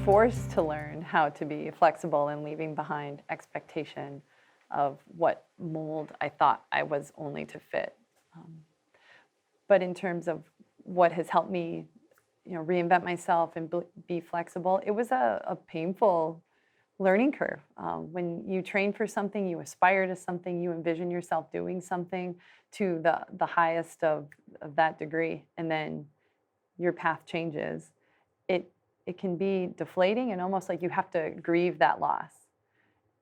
forced to learn how to be flexible and leaving behind expectation of what mold I thought I was only to fit. But in terms of what has helped me, reinvent myself and be flexible, it was a painful learning curve. When you train for something, you aspire to something, you envision yourself doing something to the highest of that degree, and then your path changes. It can be deflating and almost like you have to grieve that loss,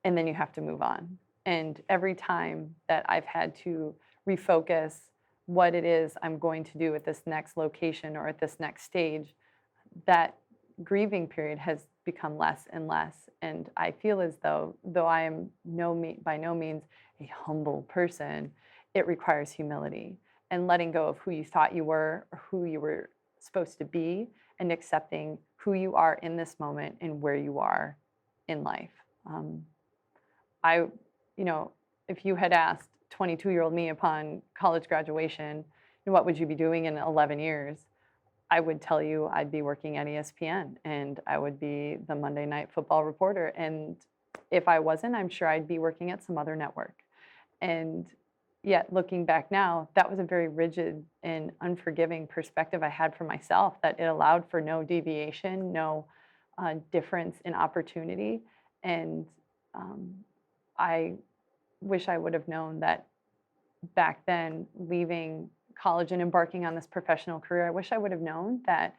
and then you have to move on. And every time that I've had to refocus what it is I'm going to do at this next location or at this next stage, that grieving period has become less and less. And I feel as though I am by no means a humble person, it requires humility and letting go of who you thought you were or who you were supposed to be, and accepting who you are in this moment and where you are in life. If you had asked 22-year-old me upon college graduation, what would you be doing in 11 years? I would tell you I'd be working at ESPN and I would be the Monday Night Football reporter. And if I wasn't, I'm sure I'd be working at some other network. And yet, looking back now, that was a very rigid and unforgiving perspective I had for myself, that it allowed for no deviation, no difference in opportunity. And I wish I would have known that back then, leaving college and embarking on this professional career, I wish I would have known that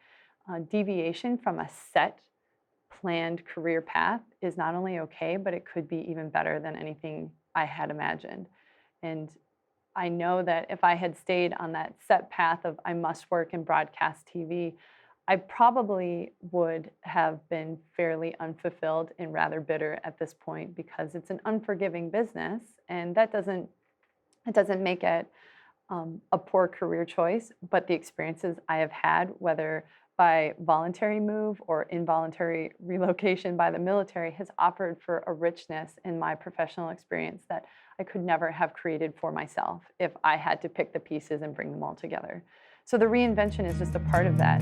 deviation from a set, planned career path is not only okay, but it could be even better than anything I had imagined. And I know that if I had stayed on that set path of I must work in broadcast TV, I probably would have been fairly unfulfilled and rather bitter at this point, because it's an unforgiving business, and it doesn't make it a poor career choice. But the experiences I have had, whether by voluntary move or involuntary relocation by the military, has offered for a richness in my professional experience that I could never have created for myself if I had to pick the pieces and bring them all together. So the reinvention is just a part of that.